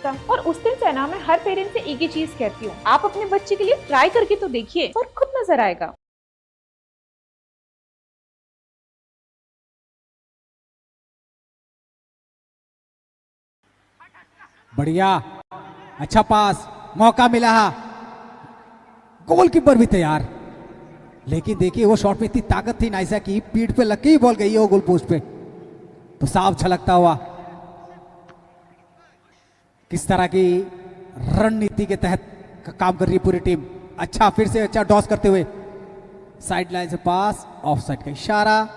सकता। और उस दिन से ना मैं हर पेरेंट से एक ही चीज कहती हूँ, आप अपने बच्चे के लिए ट्राई करके तो देखिए और खुद नजर आएगा। बढ़िया, अच्छा पास, मौका मिला। गोलकीपर भी तैयार, लेकिन देखिए वो शॉट में इतनी ताकत थी नाइसा की, पीठ पे लग के ही बॉल गई वो गोल पोस्ट पे, तो साफ झलकता हुआ। किस तरह की रणनीति के तहत काम कर रही है पूरी टीम। अच्छा, फिर से अच्छा डॉस करते हुए साइड लाइन से पास, ऑफ साइड का इशारा।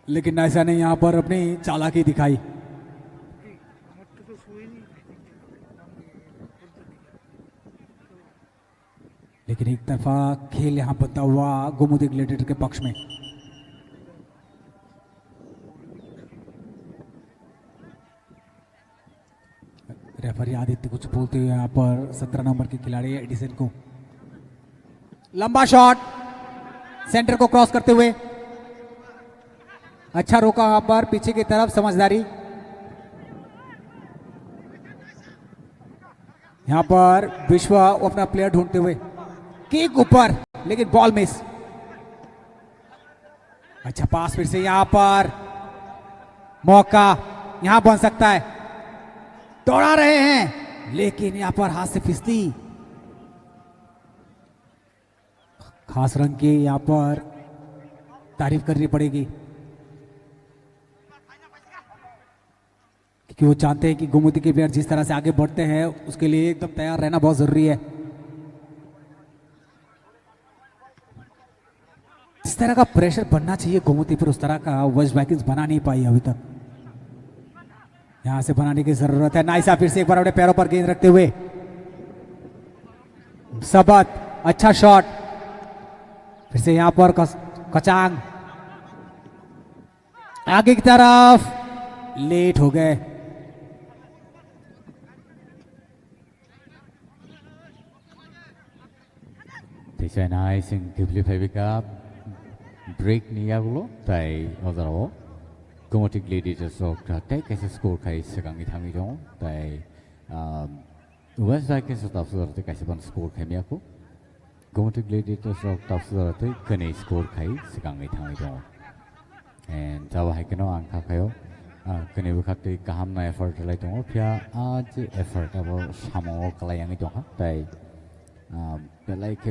लेकिन नाइसा ने यहां पर अपनी चालाकी दिखाई। लेकिन एक तरफा खेल यहां बनता हुआ गोमुदी ग्लेडिएटर के पक्ष में। रेफरी आदित्य कुछ बोलते हुए यहां पर 17 नंबर के खिलाड़ी एडिसन को, लंबा शॉट सेंटर को क्रॉस करते हुए, अच्छा रोका वहां पर पीछे की तरफ, समझदारी। यहां पर विश्व अपना प्लेयर ढूंढते हुए, किक ऊपर, लेकिन बॉल मिस। अच्छा पास, फिर से यहां पर मौका यहां बन सकता है, दौड़ा रहे हैं लेकिन यहां पर हाथ से फिसली। खास रंग की यहां पर तारीफ करनी पड़ेगी, क्योंकि वो जानते हैं कि गोमुदी के प्लेयर जिस तरह से आगे बढ़ते हैं उसके लिए एकदम तैयार रहना बहुत जरूरी है। इस तरह का प्रेशर बनना चाहिए गोमुदी पर, उस तरह का वेस्ट वाइकिंग्स बना नहीं पाई अभी तक। यहां से बनाने की जरूरत है। नाइसा फिर से एक बार अपने पैरों पर गेंद रखते हुए, सबत, अच्छा शॉट, फिर से यहां पर कचांग आगे की तरफ, लेट हो गए। Naising Kibli Pevika break niyagulo tai ozaro Gomotic Gladiators of take as a score case sekangi tangi jong tai West Vikings of Tafsur the Kasiban score Kamiako Gomotic Gladiators of Tafsur the Kane score kai sekangi tangi jong and Tawa Hikano and Kakayo Kane Wukati Kahamna effort like Pia Aj effort about Shamo Kalayangi Jonga tai Belike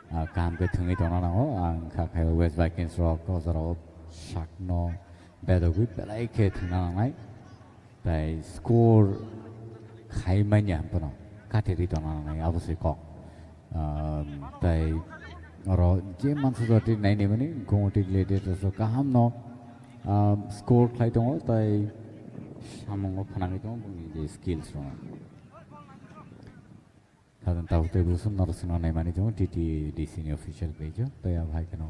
काम पे थंगी तो ना हो खाखे waste Vikings rock को जरा शाकनो बेदोगी belike Thanga ना ताई score खाई मन्या पनो काटेरी तो ना अवश्य को ताई और जे मंसूरती नहीं नहीं बनी गोमुदी ग्लेडिएटर्स का हम नो स्कोर खाई तो ताई शामों फनांगी तो ये स्किल्स रो Kadang tahu tu bukan narusin orang mana itu, di sini official page, tapi ya bahkan no,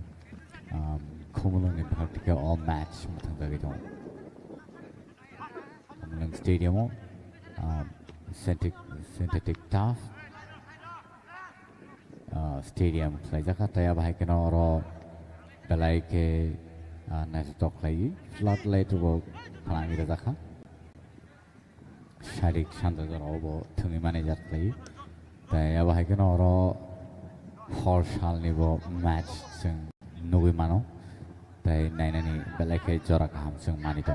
Kumulang ni praktika all match macam tu gitu. Kumulang stadium, synthetic turf, stadium, saja kata ya bahkan no orang belai ke naik stok lagi, floodlight tu bawa pelangi tu zakah, syarik shantar tu orang bawa tunggu manager lagi. ताई अब है कि ना और horror शाल नहीं वो match संग नुगी मानो ताई नहीं नहीं बेले के जोरा काम संग मानी तो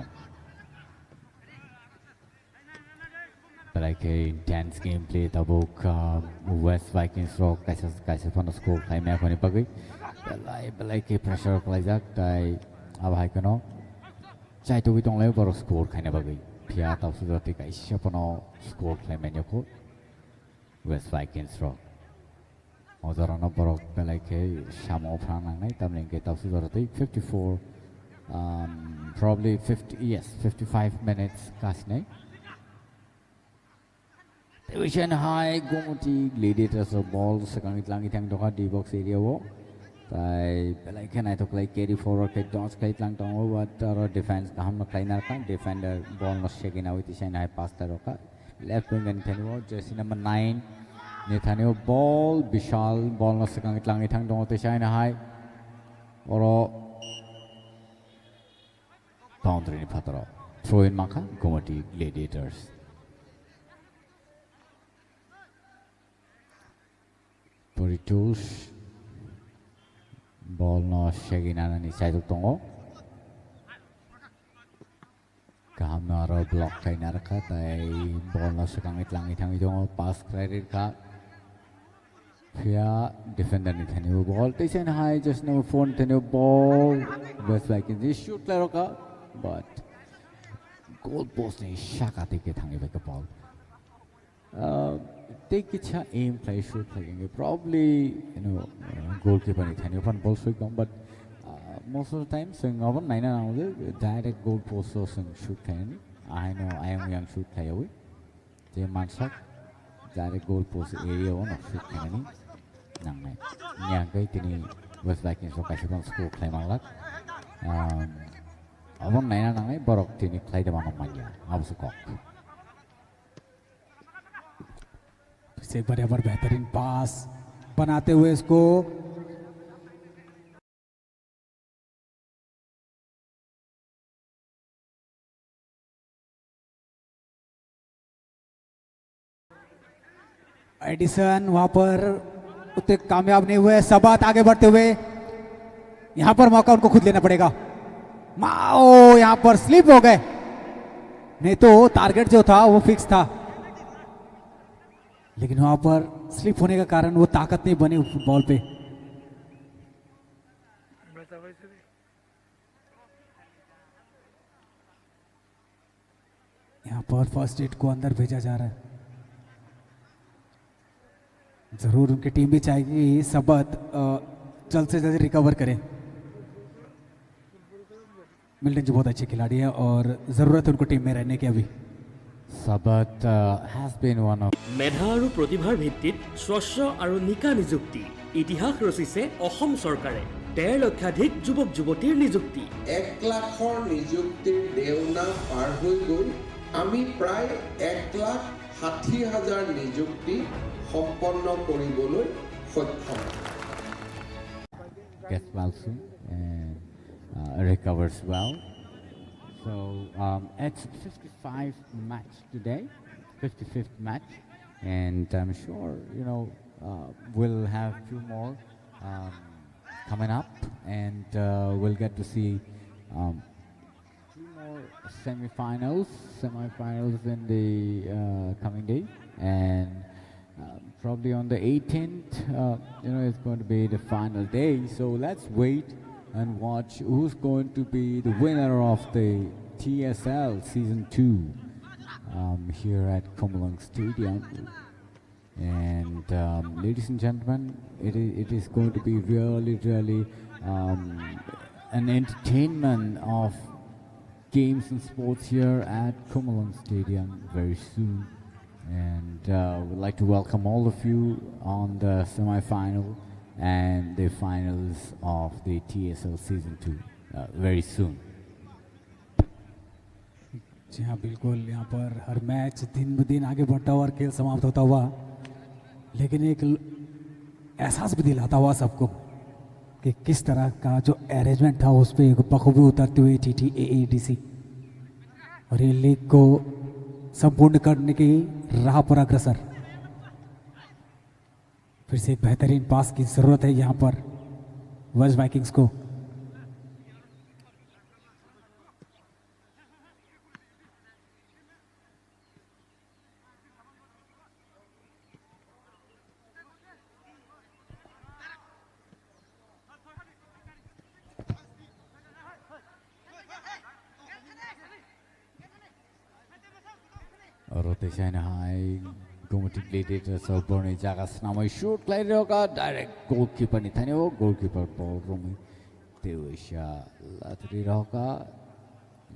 बेले के इंटेंस गेम प्ले तबो का वेस्ट वाइकिंग्स रॉक कैसे फन स्कोर खाई में अपनी पकड़ी बेले के प्रेशर प्ले जाक ताई अब है कि ना चाहे तो भी तो ले पर स्कोर खाई ने पकड़ी फिर तब सुधर ती कैसे अपना स्कोर खाई में न्योको West Vikings rock. Ozarano borok belike shamo prana nai tamling ke tafsu dorati 54 probably 50 yes 55 minutes kas nai. Division high Gomudi Gladiators of ball sekang itlang itang doka di box area wo. Tai belike nai to play carry forward ke dons kai itlang tong wo but defense kaham no kleiner kan defender ball no shaking out isai nai pass taroka. Left wing and Tenwo, jersey number 9. Nathaniel ball, Bishal ball no second itlang itang dong to shine high. Oro boundary ni phataro throw in maka Gomati Gladiators Poritos ball no shaginana ni side tongo kaham na ro block kai na rakha tai ball no sakangit langit hangi tongo pass credit ka Pia defender ni thani ball tation high just number 4 thani ball West Vikings this shoot laroka but goal post ni shaka teke thangi ba ball take icha aim play shoot lagenge probably goalkeeper ni thani open ball swing but most of the time swing over 9 and direct goal post so shoot thani I know I am young shoot play away je mansak direct goal post area on shoot thani nangai nyang kai tini West Vikings so kasih score play malak abang naina nangai borok tini play de manong manja abu sukok से एक बार बेहतरीन पास बनाते हुए इसको Edison वहां पर उतने कामयाब नहीं हुए सबात आगे बढ़ते हुए यहां पर मौका उनको खुद लेना पड़ेगा माओ यहां पर स्लिप हो गए नहीं तो टारगेट जो था वो फिक्स था लेकिन वहां पर स्लिप होने का कारण वो ताकत नहीं बनी बॉल पे यहां पर फर्स्ट एड को अंदर भेजा जा रहा है जरूर उनकी टीम भी चाहेगी सबत जल्द से जल्द रिकवर करें मिल्टन जी बहुत अच्छे खिलाड़ी है और जरूरत है उनको टीम में रहने की अभी Sabat has been one of মেধা আৰু প্ৰতিভাৰ ভিত্তিত স্বচ্ছ আৰু নিকা নিযুক্তি ইতিহাস ৰচিছে অসম চৰকাৰে ১.৫ লক্ষাধিক যুৱক যুৱতীৰ নিযুক্তি 1 লাখৰ নিযুক্তিৰ দেওনা পাৰ হৈ গৈ আমি প্ৰায় 1,60,000 নিযুক্তি সম্পন্ন কৰিবলৈ সক্ষম gets well soon and recovers well. So it's 55th match today, 55th match, and I'm sure we'll have few more coming up, and we'll get to see two more semi-finals in the coming day, and probably on the 18th, it's going to be the final day. So let's wait and watch who's going to be the winner of the TSL Season 2 here at Komalung Stadium. And ladies and gentlemen, it is going to be really an entertainment of games and sports here at Komalung Stadium very soon. And we'd like to welcome all of you on the semi-final and the finals of the TSL Season 2 very soon. जी हाँ बिल्कुल यहाँ पर हर match दिन ब दिन आगे बढ़ता हुआ और खेल समाप्त होता हुआ लेकिन एक एहसास भी दिलाता हुआ सबको कि किस तरह का जो अरेंजमेंट था उस पर बखूबी उतरते हुए TTAADC और ये लीग को संपूर्ण करने की राह पर अग्रसर फिर से एक बेहतरीन पास की जरूरत है यहाँ पर वेस्ट वाइकिंग्स को Rotation high, Gomati Gladiators of Borneo Jagas Namai shoot like direct goalkeeper Nithanio, goalkeeper Paul Rumi, Tewisha Latri Roka,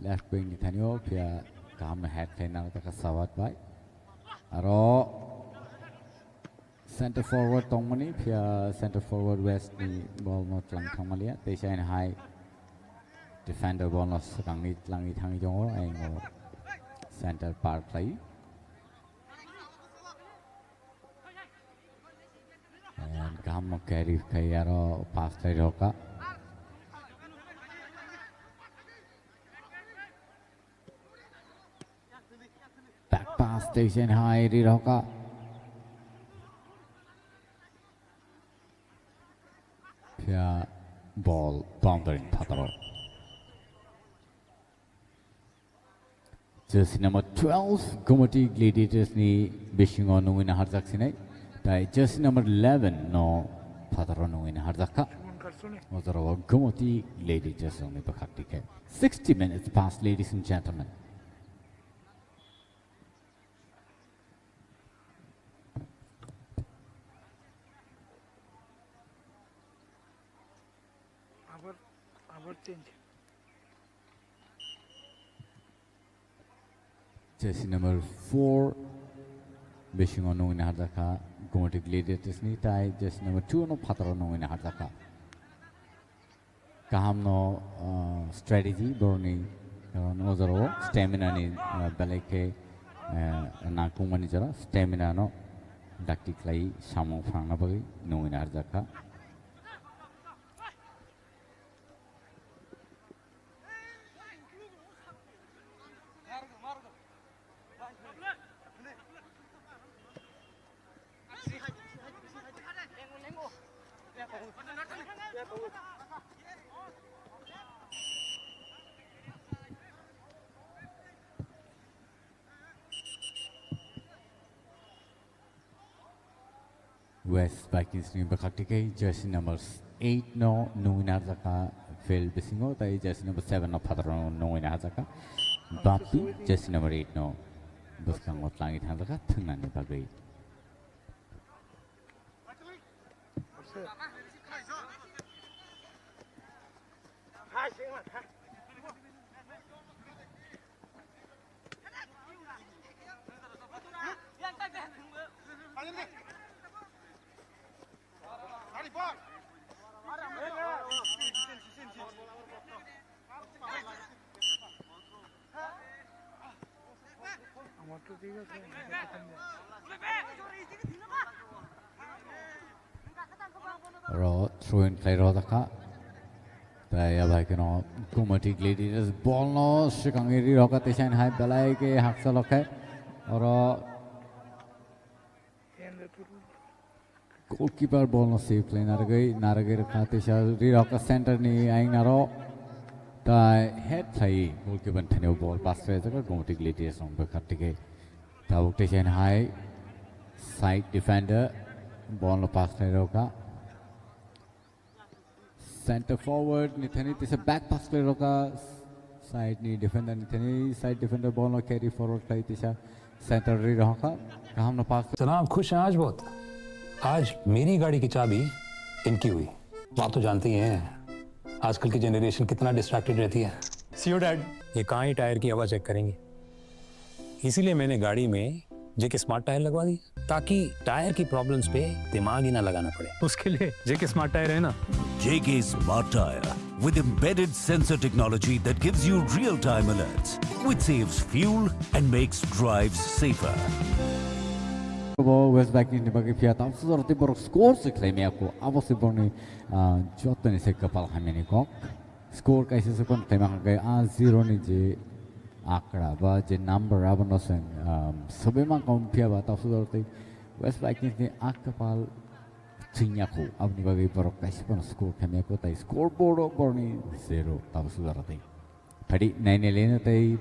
left wing Nithanio, Pia Kam head final Sawat by Aro center forward Tongmani, Pia center forward West ball not lang Tomalia, they shine high defender bonus Langit Hangi Jongo and center part play. And Gamo carry Kayaro past Roka. pass station high Riroka. Pia ball boundary Pataro. Jersey number 12, Gomoti Gladiators ni bishing on win Harzaksine. Jersey number 11, no Pataro no win Harzaka. Ozarawa Gomoti Gladiators only Bakatike. 60 minutes past, ladies and gentlemen. Jersey number 4, bishing on no in Hardaka, Gomoti Gladiators ni tai, jersey number 2 no Pataro no in Hardaka. Kaham no strategy, Borni, Ozaro, stamina ni Baleke, Nakumani Jara, stamina no, Dacticlai, Samo Fangabai, no in Hardaka. West Vikings ni Bakatike, jersey numbers 8 no Nuinazaka failed Bisingo, jersey number 7 no Patron no in Azaka. Bapi, jersey number 8 no Buskangot Langit Hazaka, Tunani Bagay. Ro throw in play Rodaka. They are like Gomoti Gladiators ball no Shikangiri Rokatishan high Belake Haxaloke or goalkeeper ball no safe play Naragay Katisha Riroka center ni Ainaro. The head play goalkeeper Tenio ball pass to Gomoti Gladiators on Bakatike. The Octation high side defender ball no pass to Roka. Center forward, Nithani is a back pass play roka side ni defender Nithani side defender ball no carry forward play tisha center री roka काम no pass जनाब खुश हैं आज बहुत आज मेरी गाड़ी की चाबी इनकी हुई आप तो जानते ही हैं आजकल की जनरेशन कितना डिस्ट्रैक्टेड रहती है सीओ डैड ये कहाँ ही टायर की हवा चेक करेंगे इसीलिए मैंने गाड़ी में जेके स्मार्ट टायर लगवा दी ताकि टायर की प्रॉब्लम्स पे दिमाग ही ना लगाना पड़े उसके लिए जेके स्मार्ट टायर है ना JK Smart Tire with embedded sensor technology that gives you real-time alerts, which saves fuel and makes drives safer. West Vikings ni bagi pihak tam susah roti baru skor seklaim aku awak sebenarnya jatuh ni sekapal kami ni kok skor kaisa sekon tema kayak 0 ni je akra ba je number apa nosen sebelum kau pihak ba tam susah roti West Vikings ni akapal Cinyaku, abni bagi baru kaisa pun skor kami aku tapi skor board borni 0 tam susah roti. Tadi naik lena tapi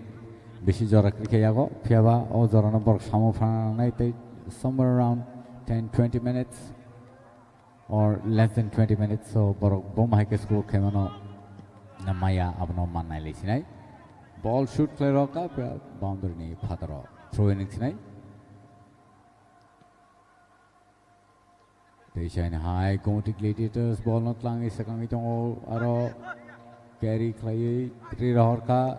besi jarak kerja aku pihak ba oh jarak baru sama fana naik tapi somewhere around 10-20 minutes or less than 20 minutes so borok bom hai ke score kemano namaya abno manai le sinai ball shoot play roka boundary ni phataro throw in sinai Deshain high Gomoti Gladiators ball not lang isakang itong aro carry clay three rohorka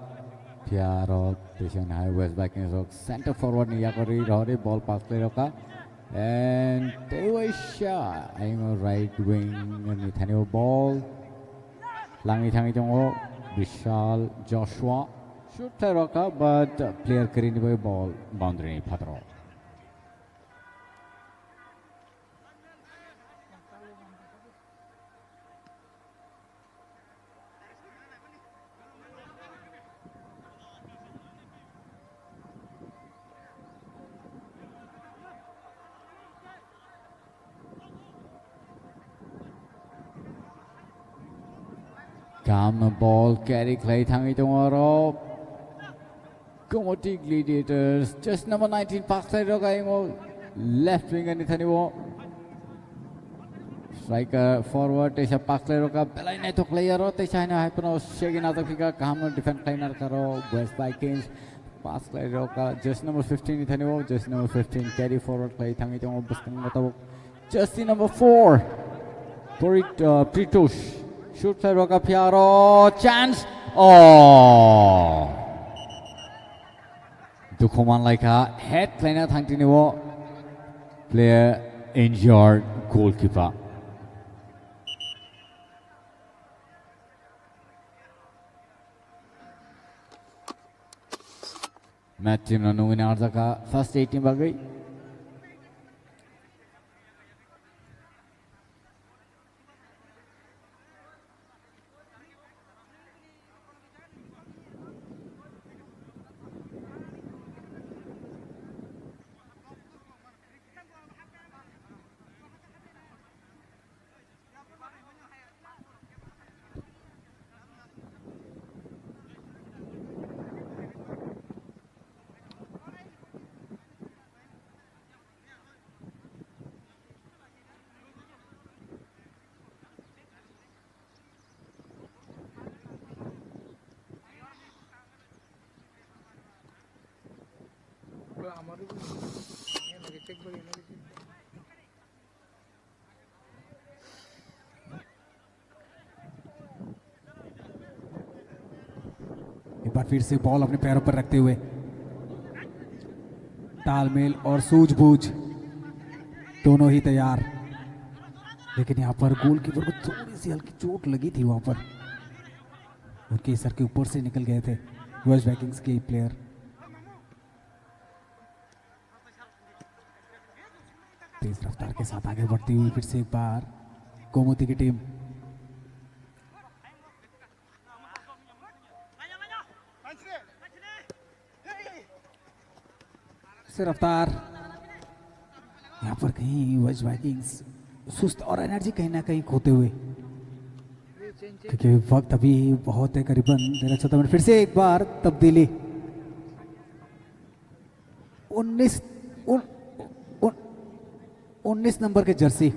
Piaro Deshain high West Vikings center forward ni yakori rohore ball pass play roka and they were shot aim a right wing ni thanyo ball langi thangi tong Vishal Joshua shoot play roka but player karini boy ball boundary ni phatro Calm ball carry clay tangi tomorrow. Comotic Gladiators. Just number 19 pass side roka left wing and Ithaniwo. Striker forward Tesha pass side roka belai neto player ro Tesha na hypno shagin atafika Calm defense liner karo West Vikings. Pass side roka just number 15 Ithaniwo. Just number 15 carry forward clay tangi tomo buskang matabok. Just number 4 Pritush. Shoot side roka Piaro chance. Oh. Dukuman like a head player Tantiniwo player injured goalkeeper. Match team no win Arzaka first 18 bagay. एक बार फिर से ball अपने पैरों पर रखते हुए तालमेल और सूझबूझ दोनों ही तैयार, लेकिन यहाँ पर गोलकीपर को थोड़ी सी हल्की चोट लगी थी, वहां पर उनके सर के ऊपर से निकल गए थे वेस्ट वाइकिंग्स के प्लेयर। तेज रफ्तार के साथ आगे बढ़ती हुई फिर से एक बार गोमती की टीम। से रफ्तार यहाँ पर कहीं वेस्ट वाइकिंग्स सुस्त और एनर्जी कहीं ना कहीं खोते हुए, क्योंकि वक्त अभी बहुत है, करीबन 13-14 मिनट। फिर से एक बार तब्दीली 19 नंबर के जर्सी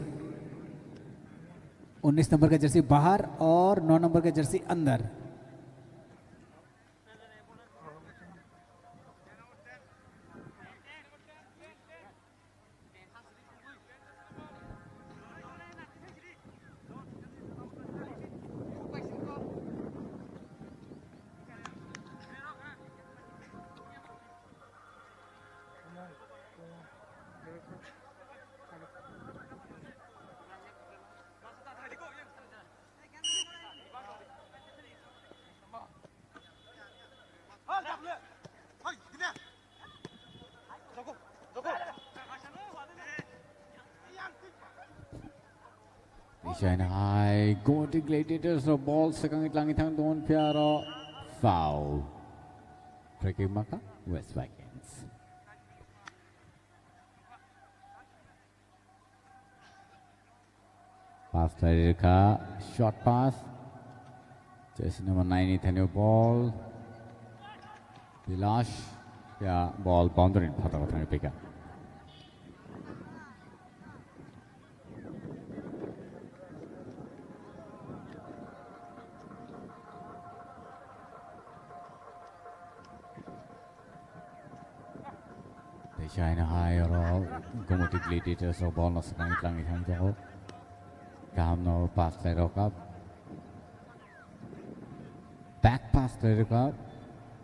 19 नंबर का जर्सी बाहर और 9 नंबर का जर्सी अंदर। Shanghai go to Gladiators of ball second langit thang don Piaro foul. Breaking marker West Vikings. Pass play short pass. Just number 9 Nathaniel ball. Bilash ball boundary in Patagotani pick up. China High or Gomotic Gladiators or ball no second langit thang jaho. Kam no pass play up. Back pass play up.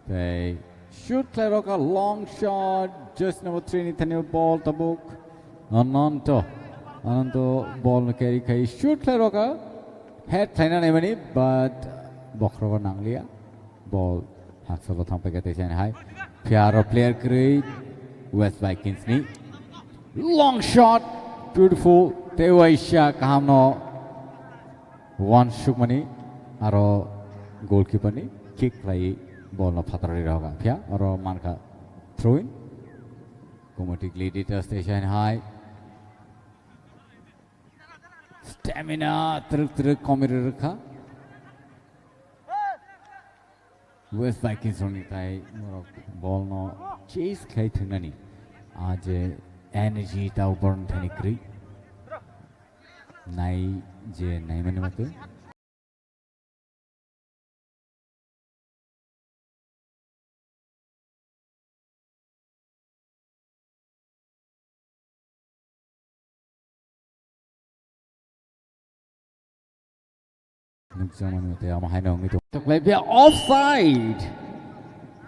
They shoot play rock a long shot. Just number 3 Nathaniel ball tabuk. Ananto ball no carry kai shoot play rock a head trainer nemani but bokro nanglia ball haksalo thang pagate Shanghai. Piaro player create West Vikings ni long shot beautiful Tewaisha kahamno one shoot mani aro goalkeeper ni kick play ball no phatari rahoga pya aro manka throw in Gomotic Gladiators station high stamina truk committed rakha West Vikings rong tai morok ball no chase khai thunani आज energy ta born thani kri nai je nai mane mate Nukjaman mate ama hai nong itu tak lay bia offside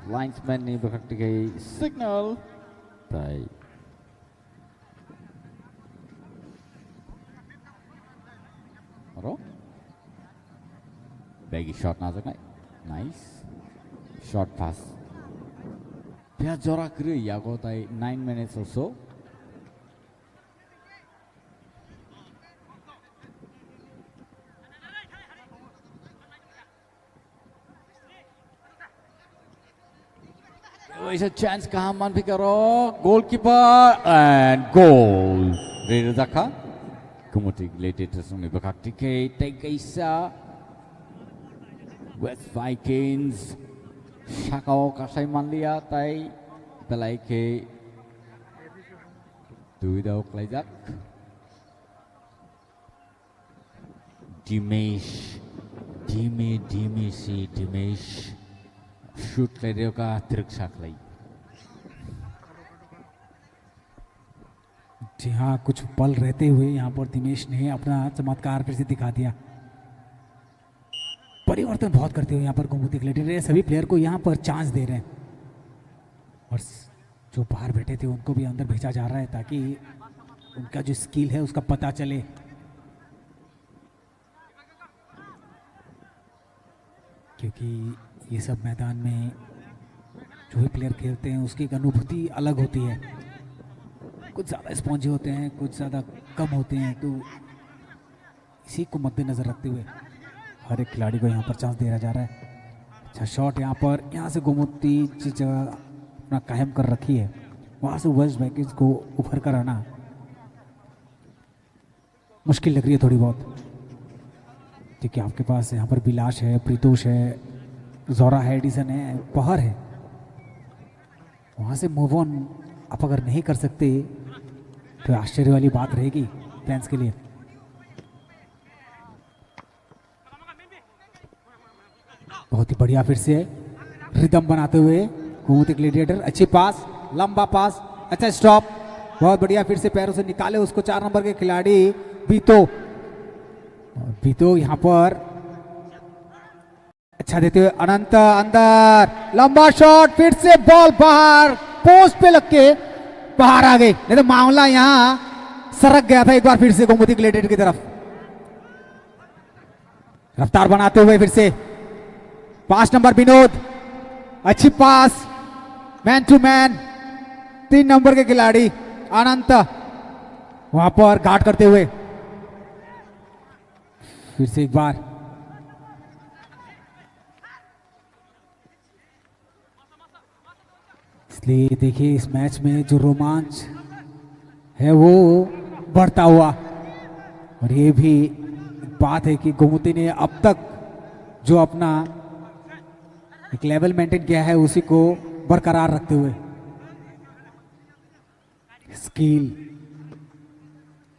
linesman ni berkata kai signal tai Aro baggy shot nazak nai nice short pass bia jora kri yago tai 9 minutes or so It's a chance कहाँ मान भी करो goalkeeper and goal Reza Zaka kemudian related tersungi berkati ke Tegaisa West Vikings Shakao kasai manlia tai belai ke Duidau Klajak Dimesh shoot कर रहे का अतिरिक्त शाखलाई जी हाँ कुछ पल रहते हुए यहाँ पर दिनेश ने अपना चमत्कार फिर से दिखा दिया परिवर्तन बहुत करते हुए यहाँ पर गोमती ग्लैडिएटर सभी प्लेयर को यहाँ पर चांस दे रहे हैं और जो बाहर बैठे थे उनको भी अंदर भेजा जा रहा है ताकि उनका जो स्किल है उसका पता चले क्योंकि ये सब मैदान में जो भी प्लेयर खेलते हैं उसकी एक अनुभूति अलग होती है कुछ ज़्यादा स्पॉन्जी होते हैं कुछ ज़्यादा कम होते हैं तो इसी को मद्देनज़र रखते हुए हर एक खिलाड़ी को यहाँ पर चांस दिया जा रहा है अच्छा शॉट यहाँ पर यहाँ से गोमती जिस जगह अपना कायम कर रखी है वहाँ से वेस्ट वाइकिंग्स को उभर कर आना मुश्किल लग रही है थोड़ी बहुत ठीक है आपके पास यहाँ पर बिलाश है प्रीतोष है जोरा है एडिसन है पहर है वहाँ से मूव ऑन आप अगर नहीं कर सकते तो आश्चर्य वाली बात रहेगी फैंस के लिए बहुत ही बढ़िया फिर से रिदम बनाते हुए गोमती ग्लैडिएटर अच्छी पास लंबा पास अच्छा स्टॉप बहुत बढ़िया फिर से पैरों से निकाले उसको 4 नंबर के खिलाड़ी बीतो यहाँ पर अच्छा देते हुए अनंत अंदर लंबा शॉट फिर से बॉल बाहर पोस्ट पे लग के बाहर आ गई नहीं तो मामला यहां सरक गया था एक बार फिर से गोमती ग्लैडिएटर की तरफ रफ्तार बनाते हुए फिर से 5 नंबर विनोद अच्छी पास मैन टू मैन 3 नंबर के खिलाड़ी अनंत वहां पर गार्ड करते हुए फिर से एक बार इसलिए देखिए इस मैच में जो रोमांच है वो बढ़ता हुआ और ये भी बात है कि गोमती ने अब तक जो अपना एक लेवल मेंटेन किया है उसी को बरकरार रखते हुए स्किल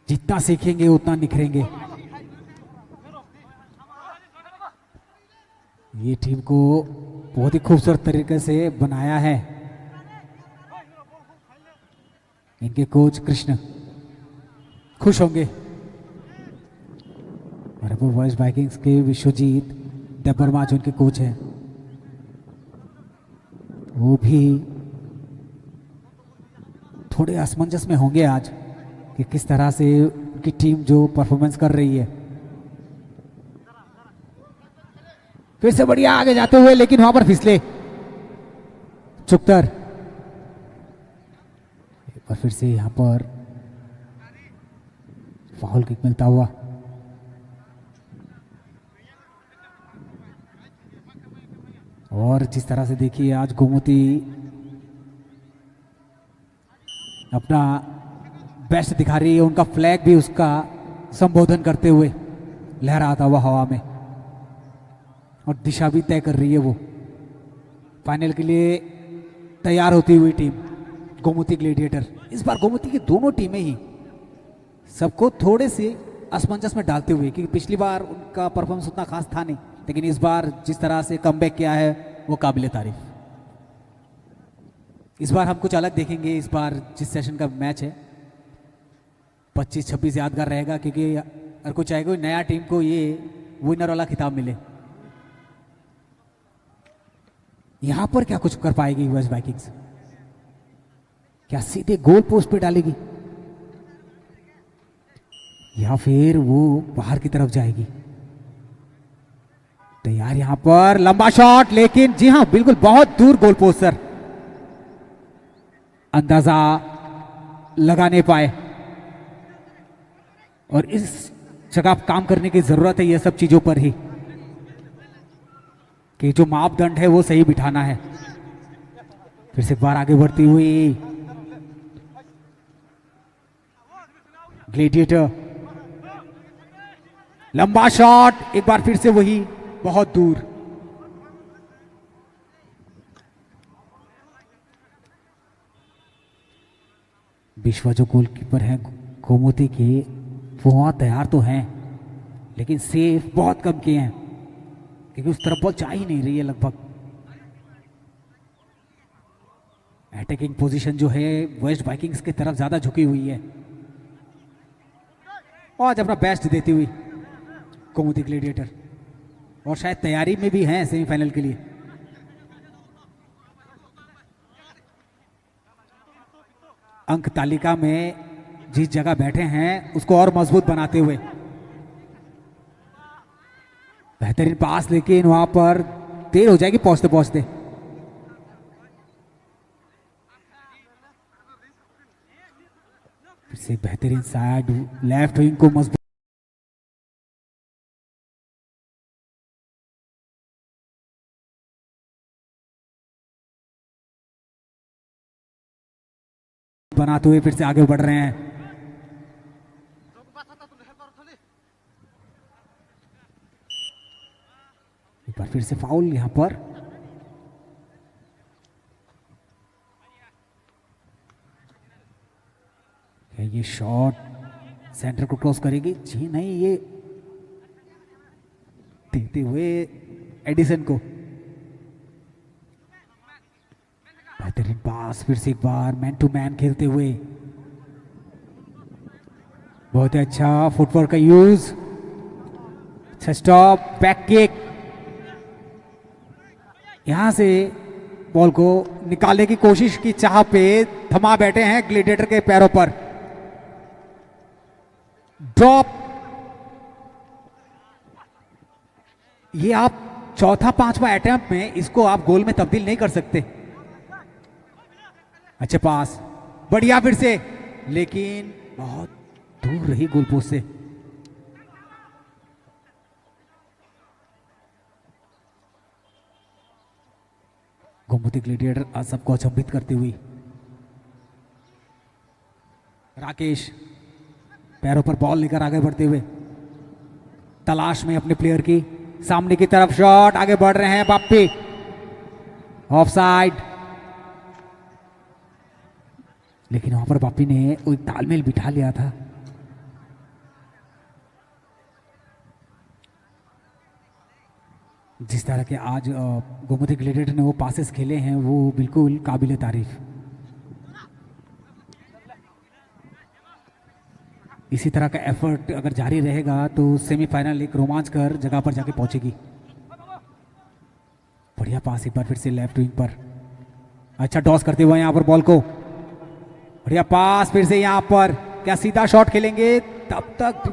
जितना सीखेंगे उतना निखरेंगे ये टीम को बहुत ही खूबसूरत तरीके से बनाया है इनके कोच कृष्ण खुश होंगे और वो वेस्ट वाइकिंग्स के विश्वजीत देवर्मा जो उनके कोच हैं वो भी थोड़े असमंजस में होंगे आज कि किस तरह से उनकी टीम जो परफॉर्मेंस कर रही है फिर से बढ़िया आगे जाते हुए लेकिन वहां पर फिसले चुकतर और फिर से यहां पर फाउल किक मिलता हुआ और जिस तरह से देखिए आज गोमती अपना बेस्ट दिखा रही है उनका फ्लैग भी उसका संबोधन करते हुए लहराता हुआ हवा में और दिशा भी तय कर रही है वो फाइनल के लिए तैयार होती हुई टीम गोमती ग्लेडिएटर। इस बार गोमती की दोनों टीमें ही सबको थोड़े से असमंजस में डालते हुए, क्योंकि पिछली बार उनका परफॉर्मेंस उतना खास था नहीं, लेकिन इस बार जिस तरह से कमबैक किया है वो काबिल तारीफ। इस बार हम कुछ अलग देखेंगे। इस बार जिस सेशन का मैच है 25-26 यादगार रहेगा, क्योंकि हर कोई चाहेगा नया टीम को ये विनर वाला खिताब मिले। यहां पर क्या कुछ कर पाएगी वेस्ट वाइकिंग्स? क्या सीधे गोल पोस्ट पे डालेगी या फिर वो बाहर की तरफ जाएगी? तैयार यहां पर लंबा शॉट, लेकिन जी हां बिल्कुल बहुत दूर गोल पोस्ट सर, अंदाजा लगा नहीं पाए। और इस जगह काम करने की जरूरत है ये सब चीजों पर ही, कि जो मापदंड है वो सही बिठाना है। फिर से एक बार आगे बढ़ती हुई ग्लेडिएटर, लंबा शॉट, एक बार फिर से वही बहुत दूर। विश्व जो गोलकीपर है गोमती के, वो वहां तैयार तो हैं लेकिन सेफ बहुत कम किए हैं, क्योंकि उस तरफ बॉल जा ही नहीं रही है लगभग। अटैकिंग पोजीशन जो है वेस्ट वाइकिंग्स की तरफ ज्यादा झुकी हुई है, और आज अपना बेस्ट देती हुई गोमती ग्लेडिएटर, और शायद तैयारी में भी हैं सेमीफाइनल के लिए। अंक तालिका में जिस जगह बैठे हैं उसको और मजबूत बनाते हुए बेहतरीन पास, लेकिन वहां पर देर हो जाएगी पहुंचते पहुंचते। फिर से बेहतरीन साइड लेफ्ट विंग को मजबूत बनाते हुए फिर से आगे बढ़ रहे हैं। एक बार फिर से फाउल यहां पर, ये शॉट सेंटर को क्रॉस करेगी? जी नहीं, ये देते हुए एडिसन को बेहतरीन पास, फिर से एक बार मैन टू मैन खेलते हुए, बहुत ही अच्छा फुटवर्क का यूज, अच्छा स्टॉप, बैक किक, यहां से बॉल को निकालने की कोशिश की चाह पे थमा बैठे हैं ग्लेडिएटर के पैरों पर। ड्रॉप, ये आप चौथा पांचवा अटेम्प्ट में इसको आप गोल में तब्दील नहीं कर सकते। अच्छे पास, बढ़िया, फिर से, लेकिन बहुत दूर रही गोल पोस्ट से। गोमती ग्लेडिएटर आज सबको अचंभित करती हुई। राकेश पैरों पर बॉल लेकर आगे बढ़ते हुए, तलाश में अपने प्लेयर की, सामने की तरफ शॉट, आगे बढ़ रहे हैं बाप्पी, ऑफ साइड, लेकिन वहां पर बाप्पी ने कोई तालमेल बिठा लिया था। जिस तरह के आज गोमती ग्लेडिएटर ने वो पासेस खेले हैं वो बिल्कुल काबिल तारीफ। इसी तरह का एफर्ट अगर जारी रहेगा तो सेमीफाइनल एक रोमांचकर जगह पर जाके पहुंचेगी। बढ़िया पास एक बार फिर से लेफ्ट विंग पर, अच्छा टॉस करते हुए यहां पर बॉल को, बढ़िया पास, फिर से यहां पर क्या सीधा शॉट खेलेंगे? तब तक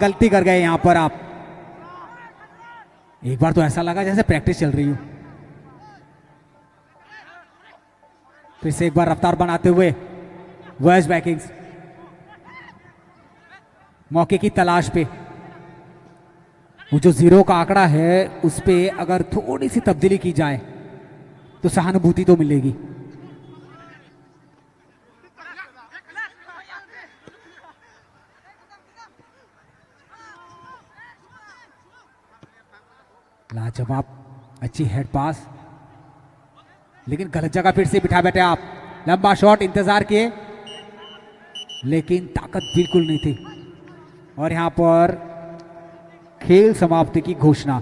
गलती कर गए यहां पर आप। एक बार तो ऐसा लगा जैसे प्रैक्टिस चल रही हो। फिर से एक बार रफ्तार बनाते हुए वेस्ट वाइकिंग्स मौके की तलाश पे, वो जो जीरो का आंकड़ा है उस पे अगर थोड़ी सी तब्दीली की जाए तो सहानुभूति तो मिलेगी। लाजवाब, अच्छी हेड पास, लेकिन गलत जगह फिर से बिठा बैठे आप। लंबा शॉट इंतजार किए, लेकिन ताकत बिल्कुल नहीं थी। और यहां पर खेल समाप्ति की घोषणा।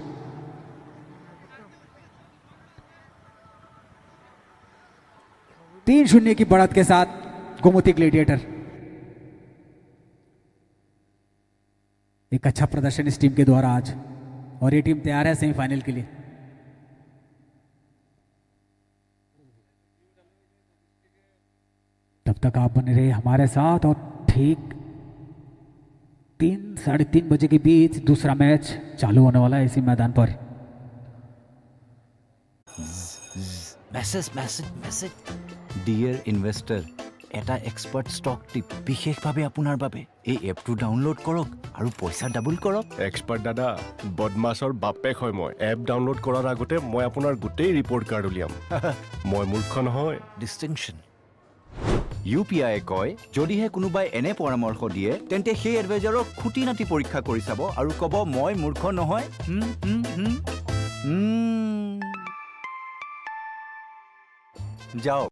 तीन 0 की बढ़त के साथ गोमती ग्लेडिएटर। एक अच्छा प्रदर्शन इस टीम के द्वारा आज, और ये टीम तैयार है सेमीफाइनल के लिए। तब तक आप बने रहे हमारे साथ, और ठीक 3 साढ़े 3 बजे के बीच दूसरा मैच चालू होने वाला है इसी मैदान पर। Message message message dear investor, এটা এক্সপাৰ্ট ষ্টক টিপ বিশেষভাৱে আপোনাৰ বাবে। এই এপটো ডাউনলোড কৰক আৰু পইচা ডাবল কৰক। এক্সপাৰ্ট দাদা, বদমাছৰ বাপেক হয় মই। এপ ডাউনলোড কৰাৰ আগতে মই আপোনাৰ গোটেই ৰিপৰ্ট কাৰ্ড উলিয়াম। মই মূৰ্খ নহয়। ডিষ্টিংশ্যন। UPI কয়, যদিহে কোনোবাই এনে পৰামৰ্শ দিয়ে তেন্তে সেই এডভাইজাৰক খুটি নাটি পৰীক্ষা কৰি চাব আৰু ক'ব মই মূৰ্খ নহয়। যাওক।